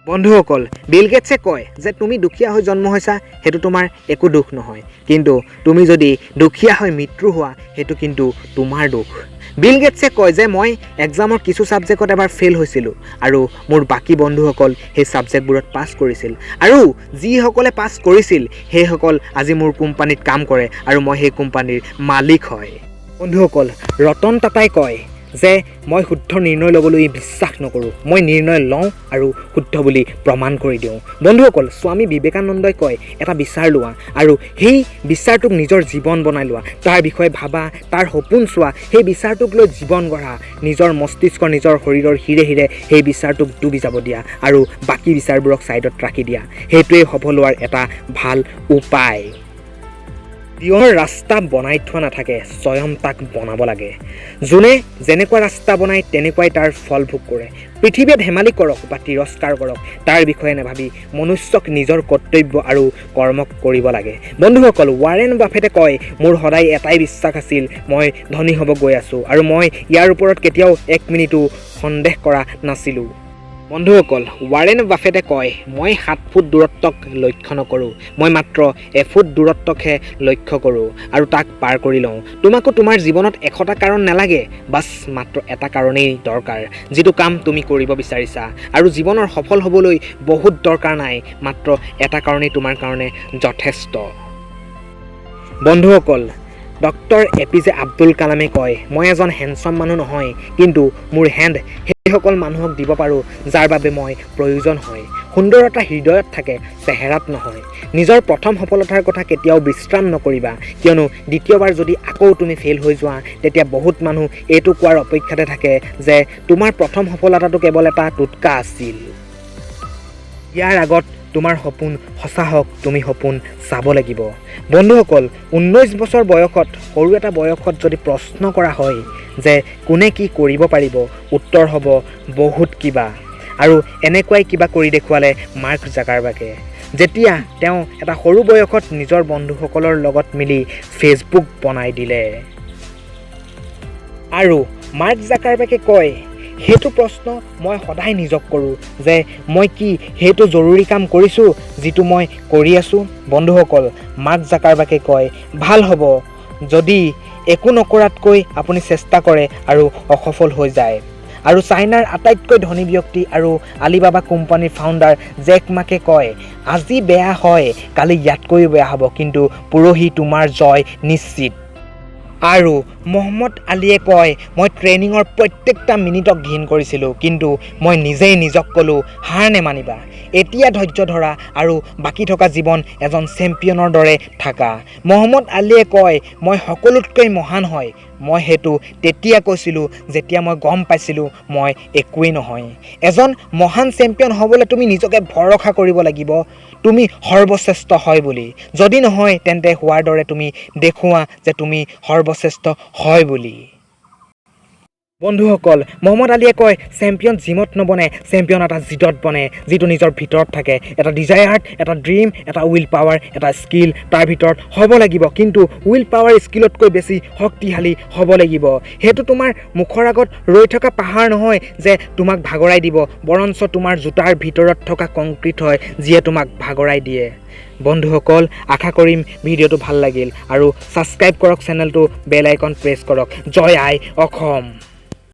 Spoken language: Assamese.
বন্ধুসকল, বিল গেটছে কয় যে তুমি দুখীয়া হৈ জন্ম হৈছা সেইটো তোমাৰ একো দুখ নহয়, কিন্তু তুমি যদি দুখীয়া হৈ মৃত্যু হোৱা সেইটো কিন্তু তোমাৰ দুখ। বিল গেটছে কয় যে মই এক্সামৰ কিছু ছাবজেক্টত এবাৰ ফেইল হৈছিলোঁ আৰু মোৰ বাকী বন্ধুসকল সেই ছাবজেক্টবোৰত পাছ কৰিছিল, আৰু যিসকলে পাছ কৰিছিল সেইসকল আজি মোৰ কোম্পানীত কাম কৰে আৰু মই সেই কোম্পানীৰ মালিক হয়। বন্ধুসকল, ৰতন টাটাই কয় যে মই শুদ্ধ নিৰ্ণয় ল'বলৈ বিশ্বাস নকৰোঁ, মই নিৰ্ণয় লওঁ আৰু শুদ্ধ বুলি প্ৰমাণ কৰি দিওঁ। বন্ধুসকল, স্বামী বিবেকানন্দই কয় এটা বিচাৰ লোৱা আৰু সেই বিচাৰটোক নিজৰ জীৱন বনাই লোৱা, তাৰ বিষয়ে ভাবা, তাৰ সপোন চোৱা, সেই বিচাৰটোক লৈ জীৱন গঢ়া, নিজৰ মস্তিষ্ক নিজৰ শৰীৰৰ হিৰে হিৰে সেই বিচাৰটোক ডুবি যাব দিয়া আৰু বাকী বিচাৰবোৰক ছাইডত ৰাখি দিয়া। সেইটোৱেই সফল হোৱাৰ এটা ভাল উপায়। দিয়ৰ ৰাস্তা বনাই থোৱা নাথাকে, স্বয়ং তাক বনাব লাগে। যোনে যেনেকুৱা ৰাস্তা বনায় তেনেকুৱাই তাৰ ফল ভোগ কৰে। পৃথিৱীয়ে ধেমালি কৰক বা তিৰস্কাৰ কৰক, তাৰ বিষয়ে নাভাবি মনুষ্যক নিজৰ কৰ্তব্য আৰু কৰ্মক কৰিব লাগে। বন্ধুসকল, ৱাৰেন বাফেটে কয় মোৰ সদায় এটাই বিশ্বাস আছিল, মই ধনী হ'ব গৈ আছোঁ আৰু মই ইয়াৰ ওপৰত কেতিয়াও এক মিনিটো সন্দেহ কৰা নাছিলোঁ। বন্ধুসকল, ৱাৰেন বাফেটে কয় মই 7 ফুট দূৰত্বক লক্ষ্য নকৰোঁ, মই মাত্ৰ এফুট দূৰত্বকহে লক্ষ্য কৰোঁ আৰু তাক পাৰ কৰি লওঁ। তোমাকো তোমাৰ জীৱনত 100টা কাৰণ নালাগে, বাছ মাত্ৰ এটা কাৰণেই দৰকাৰ, যিটো কাম তুমি কৰিব বিচাৰিছা। আৰু জীৱনৰ সফল হ'বলৈ বহুত দৰকাৰ নাই, মাত্ৰ এটা কাৰণেই তোমাৰ কাৰণে যথেষ্ট। বন্ধুসকল, ডক্টৰ এপিজে আব্দুল কালামে কয় মই এজন হেণ্ডচাম মানুহ নহয়, কিন্তু মোৰ হেণ্ড সেইসকল মানুহক দিব পাৰোঁ যাৰ বাবে মই প্ৰয়োজন হয়। সুন্দৰতা হৃদয়ত থাকে, চেহেৰাত নহয়। নিজৰ প্ৰথম সফলতাৰ কথা কেতিয়াও বিশ্ৰাম নকৰিবা, কিয়নো দ্বিতীয়বাৰ যদি আকৌ তুমি ফেইল হৈ যোৱা তেতিয়া বহুত মানুহ এইটো কোৱাৰ অপেক্ষাতে থাকে যে তোমাৰ প্ৰথম সফলতাটো কেৱল এটা টুটকা আছিল। ইয়াৰ আগত তোমাৰ সপোন সঁচা হওক, তুমি সপোন চাব লাগিব। বন্ধুসকল, 19 বছৰ বয়সত, সৰু এটা বয়সত যদি প্ৰশ্ন কৰা হয় যে কোনে কি কৰিব পাৰিব, উত্তৰ হ'ব বহুত কিবা। আৰু এনেকুৱাই কিবা কৰি দেখুৱালে মাৰ্ক জাকাৰবাৰ্গে, যেতিয়া তেওঁ এটা সৰু বয়সত নিজৰ বন্ধুসকলৰ লগত মিলি ফেচবুক বনাই দিলে। আৰু মাৰ্ক জাকাৰবাৰ্গে কয় সেইটো প্ৰশ্ন মই সদায় নিজক কৰোঁ যে মই কি সেইটো জৰুৰী কাম কৰিছোঁ যিটো মই কৰি আছোঁ। বন্ধুসকল, মাৰ্ক জাকাৰবাৰ্গে কয় ভাল হ'ব যদি একো নকৰাতকৈ আপুনি চেষ্টা কৰে আৰু অসফল হৈ যায়। আৰু চাইনাৰ আটাইতকৈ ধনী ব্যক্তি আৰু আলিবাবা কোম্পানীৰ ফাউণ্ডাৰ জেক মাকে কয় আজি বেয়া হয়, কালি ইয়াতকৈও বেয়া হ'ব, কিন্তু পৰহি তোমাৰ জয় নিশ্চিত। আৰু মহম্মদ আলীয়ে কয় মই ট্ৰেইনিঙৰ প্ৰত্যেকটা মিনিটক ঘিণ কৰিছিলোঁ, কিন্তু মই নিজেই নিজক ক'লোঁ হাৰ নেমানিবা, এতিয়া ধৈৰ্য ধৰা আৰু বাকী থকা জীৱন এজন চেম্পিয়নৰ দৰে থাকা। মহম্মদ আলীয়ে কয় মই সকলোতকৈ মহান হয়, মই সেইটো তেতিয়া কৈছিলোঁ যেতিয়া মই গম পাইছিলোঁ মই একোৱেই নহয়। এজন মহান চেম্পিয়ন হ'বলৈ তুমি নিজকে ভৰসা কৰিব লাগিব তুমি সৰ্বশ্ৰেষ্ঠ হয় বুলি। যদি নহয় তেন্তে হোৱাৰ দৰে তুমি দেখুওৱা যে তুমি সৰ্বশ্ৰেষ্ঠ হয় বুলি। বন্ধুসকল, মহম্মদ আলীয়ে কয় চেম্পিয়ন জিমত নবনে, চেম্পিয়ন এটা জিদত বনে, যিটো নিজৰ ভিতৰত থাকে। এটা ডিজায়াৰ, এটা ড্ৰিম, এটা উইল পাৱাৰ, এটা স্কিল তাৰ ভিতৰত হ'ব লাগিব, কিন্তু উইল পাৱাৰ স্কিলতকৈ বেছি শক্তিশালী হ'ব লাগিব। সেইটো তোমাৰ মুখৰ আগত ৰৈ থকা পাহাৰ নহয় যে তোমাক ভাগৰাই দিব, বৰঞ্চ তোমাৰ জোতাৰ ভিতৰত থকা কংক্ৰিট হয় যিয়ে তোমাক ভাগৰাই দিয়ে। বন্ধুসকল, আশা কৰিম ভিডিঅ'টো ভাল লাগিল আৰু ছাবস্ক্ৰাইব কৰক চেনেলটো, বেল আইকন প্ৰেছ কৰক। জয় আই অসম।